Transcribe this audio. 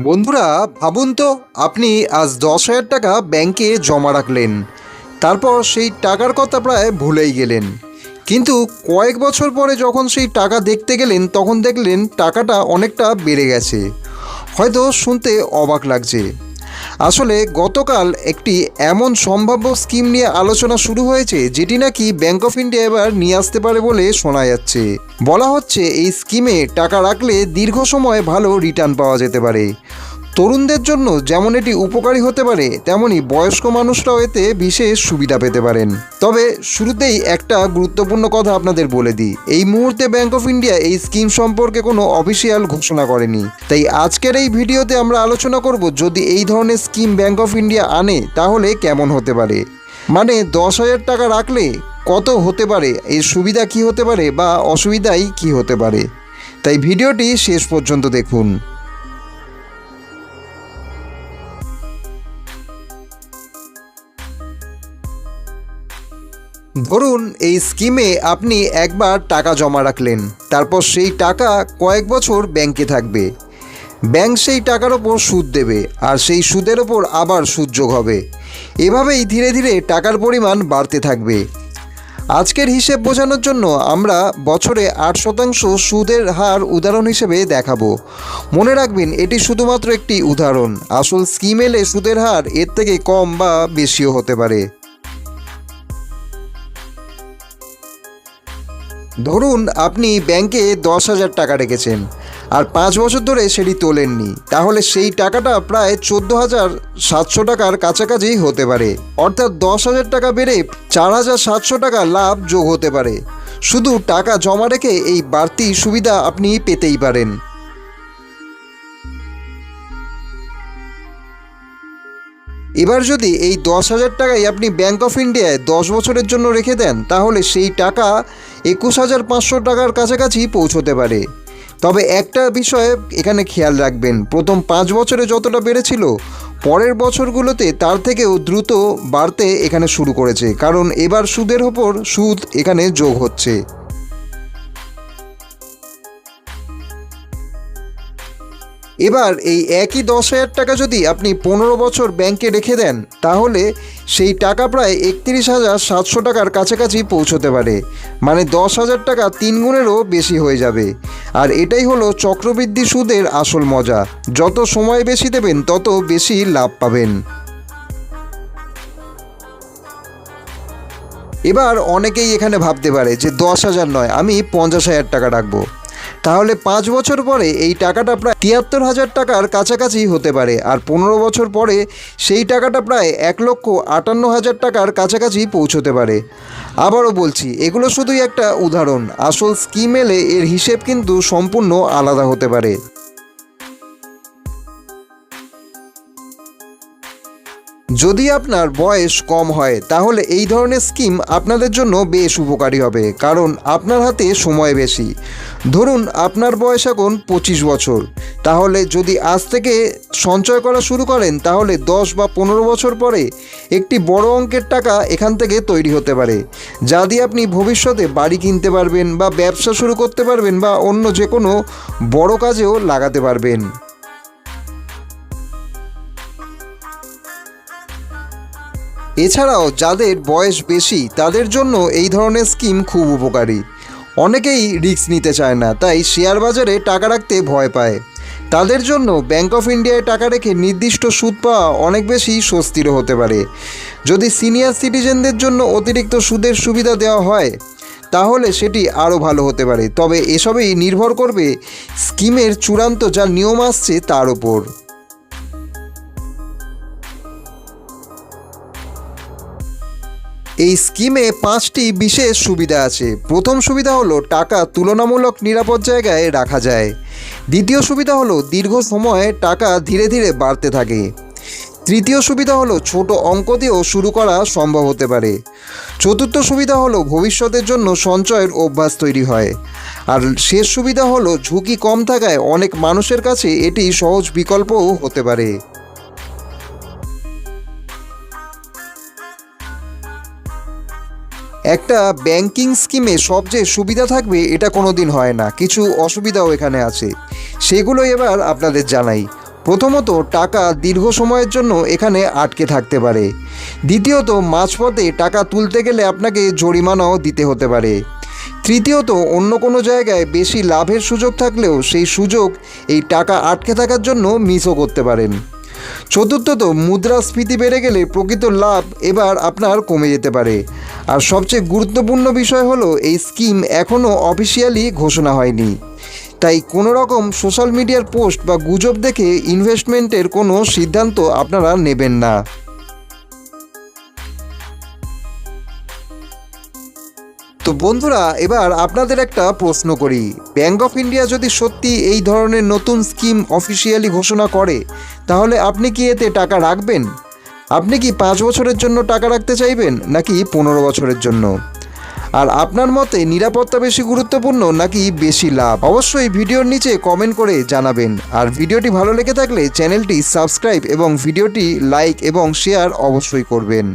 বন্ধুরা, ভাবুন তো আপনি আজ 10,000 টাকা ব্যাংকে জমা রাখলেন। তারপর সেই টাকার কথা প্রায় ভুলেই গেলেন। কিন্তু কয়েক বছর পরে যখন সেই টাকা দেখতে গেলেন তখন দেখলেন টাকাটা অনেকটা বেড়ে গেছে। হয়তো শুনতে অবাক লাগছে। আসলে গতকাল একটি এমন সম্ভাব্য স্কিম নিয়ে আলোচনা শুরু হয়েছে যেটি নাকি ব্যাংক অফ ইন্ডিয়া এবার নিয়ে আসতে পারে বলে শোনা যাচ্ছে। বলা হচ্ছে এই স্কিমে টাকা রাখলে দীর্ঘ সময় ভালো রিটার্ন পাওয়া যেতে পারে। তরুণদের জন্য যেমন এটি উপকারী হতে পারে, তেমনি বয়স্ক মানুষরাও এতে বিশেষ সুবিধা পেতে পারেন। তবে শুরুতেই একটা গুরুত্বপূর্ণ কথা আপনাদের বলে দিই, এই মুহূর্তে ব্যাংক অফ ইন্ডিয়া এই স্কিম সম্পর্কে কোনো অফিসিয়াল ঘোষণা করেনি। তাই আজকের এই ভিডিওতে আমরা আলোচনা করব যদি এই ধরনের স্কিম ব্যাংক অফ ইন্ডিয়া আনে তাহলে কেমন হতে পারে, মানে 10,000 টাকা রাখলে কত হতে পারে, এর সুবিধা কি হতে পারে বা অসুবিধাই কি হতে পারে। তাই ভিডিওটি শেষ পর্যন্ত দেখুন। ধরুন এই স্কিমে আপনি একবার টাকা জমা রাখলেন, তারপর সেই টাকা কয়েক বছর ব্যাংকে থাকবে। ব্যাংক সেই টাকার ওপর সুদ দেবে আর সেই সুদের ওপর আবার সুদ যোগ হবে। এভাবেই ধীরে ধীরে টাকার পরিমাণ বাড়তে থাকবে। আজকের হিসেব বোঝানোর জন্য আমরা বছরে 8% সুদের হার উদাহরণ হিসেবে দেখাবো। মনে রাখবেন এটি শুধুমাত্র একটি উদাহরণ, আসল স্কিম এলে সুদের হার এর থেকে কম বা বেশিও হতে পারে। ধরুন আপনি ব্যাংকে 10,000 টাকা রেখেছেন আর 5 বছর ধরে সেটি তোলেননি, তাহলে সেই টাকাটা প্রায় 14,700 টাকার কাছাকাছি হতে পারে। অর্থাৎ 10,000 টাকা বেড়ে 4,700 টাকা লাভ যোগ হতে পারে। শুধু টাকা জমা রেখে এই বাড়তি সুবিধা আপনি পেতেই পারেন। এবার যদি এই 10,000 টাকাই আপনি ব্যাংক অফ ইন্ডিয়ায় 10 বছরের জন্য রেখে দেন, তাহলে সেই টাকা 21,500 টাকার কাছাকাছি পৌঁছতে পারে। তবে একটা বিষয়ে এখানে খেয়াল রাখবেন, প্রথম 5 বছরে যতটা বেড়েছিল পরের বছরগুলোতে তার থেকেও দ্রুত বাড়তে এখানে শুরু করেছে, কারণ এবার সুদের ওপর সুদ এখানে যোগ হচ্ছে। এবার এই একই 10,000 টাকা যদি আপনি 15 বছর ব্যাংকে রেখে দেন, তাহলে সেই টাকা প্রায় 31,700 টাকার কাছাকাছি পৌঁছতে পারে। মানে 10,000 টাকা 3 গুণেরও বেশি হয়ে যাবে। আর এটাই হলো চক্রবৃদ্ধি সুদের আসল মজা, যত সময় বেশি দেবেন তত বেশি লাভ পাবেন। এবার অনেকেই এখানে ভাবতে পারে যে 10,000 নয়, আমি 50,000 টাকা রাখবো। তাহলে 5 বছর পরে এই টাকাটা প্রায় 73,000 টাকার কাছাকাছি হতে পারে, আর 15 বছর পরে সেই টাকাটা প্রায় 1,58,000 টাকার কাছাকাছি পৌঁছতে পারে। আবারও বলছি, এগুলো শুধুই একটা উদাহরণ, আসল স্কিম এলে এর হিসেব কিন্তু সম্পূর্ণ আলাদা হতে পারে। যদি আপনার বয়স কম হয় তাহলে এই ধরনের স্কিম আপনাদের জন্য বেশ উপকারী হবে, কারণ আপনার হাতে সময় বেশি। ধরুন আপনার বয়স এখন 25 বছর, তাহলে যদি আজ থেকে সঞ্চয় করা শুরু করেন তাহলে 10 বা 15 বছর পরে একটি বড় অঙ্কের টাকা এখান থেকে তৈরি হতে পারে, যা দিয়ে আপনি ভবিষ্যতে বাড়ি কিনতে পারবেন বা ব্যবসা শুরু করতে পারবেন বা অন্য যে কোনো বড় কাজেও লাগাতে পারবেন। এছাড়াও যাদের বয়স বেশি তাদের জন্য এই ধরনের স্কিম খুব উপকারী। অনেকেই রিস্ক নিতে চায় না, তাই শেয়ার বাজারে টাকা রাখতে ভয় পায়। তাদের জন্য ব্যাংক অফ ইন্ডিয়ায় টাকা রেখে নির্দিষ্ট সুদ পাওয়া অনেক বেশি স্বস্তির হতে পারে। যদি সিনিয়র সিটিজেনদের জন্য অতিরিক্ত সুদের সুবিধা দেওয়া হয় তাহলে সেটি আরও ভালো হতে পারে। তবে এসবই নির্ভর করবে স্কিমের চূড়ান্ত যা নিয়ম আসছে তার ওপর। এই স্কিমে 5টি বিশেষ সুবিধা আছে। প্রথম সুবিধা হলো টাকা তুলনামূলক নিরাপদ জায়গায় রাখা যায়। দ্বিতীয় সুবিধা হলো দীর্ঘ সময়ে টাকা ধীরে ধীরে বাড়তে থাকে। তৃতীয় সুবিধা হলো ছোট অঙ্ক দিয়েও শুরু করা সম্ভব হতে পারে। চতুর্থ সুবিধা হলো ভবিষ্যতের জন্য সঞ্চয়ের অভ্যাস তৈরি হয়। আর শেষ সুবিধা হলো ঝুঁকি কম থাকায় অনেক মানুষের কাছে এটি সহজ বিকল্পও হতে পারে। একটা ব্যাংকিং স্কিমে সব যে সুবিধা থাকবে এটা কোনো দিন হয় না, কিছু অসুবিধাও এখানে আছে, সেগুলো এবার আপনাদের জানাই। প্রথমত, টাকা দীর্ঘ সময়ের জন্য এখানে আটকে থাকতে পারে। দ্বিতীয়ত, মাঝপথে টাকা তুলতে গেলে আপনাকে জরিমানাও দিতে হতে পারে। তৃতীয়ত, অন্য কোনো জায়গায় বেশি লাভের সুযোগ থাকলেও সেই সুযোগ এই টাকা আটকে থাকার জন্য মিসও করতে পারেন। চতুর্থত, মুদ্রাস্ফীতি বেড়ে গেলে প্রকৃত লাভ এবার আপনার কমে যেতে পারে। আর সবচেয়ে গুরুত্বপূর্ণ বিষয় হলো, এই স্কিম এখনও অফিসিয়ালি ঘোষণা হয়নি, তাই কোনো রকম সোশ্যাল মিডিয়ার পোস্ট বা গুজব দেখে ইনভেস্টমেন্টের কোনো সিদ্ধান্ত আপনারা নেবেন না। তো বন্ধুরা, এবার আপনাদের একটা প্রশ্ন করি, ব্যাঙ্ক অফ ইন্ডিয়া যদি সত্যি এই ধরনের নতুন স্কিম অফিসিয়ালি ঘোষণা করে, তাহলে আপনি কি এতে টাকা রাখবেন? আপনি কি 5 বছরের জন্য টাকা রাখতে চাইবেন নাকি 15 বছরের জন্য? আর আপনার মতে নিরাপত্তা বেশি গুরুত্বপূর্ণ নাকি বেশি লাভ? অবশ্যই ভিডিওর নিচে কমেন্ট করে জানাবেন। আর ভিডিওটি ভালো লেগে থাকলে চ্যানেলটি সাবস্ক্রাইব এবং ভিডিওটি লাইক এবং শেয়ার অবশ্যই করবেন।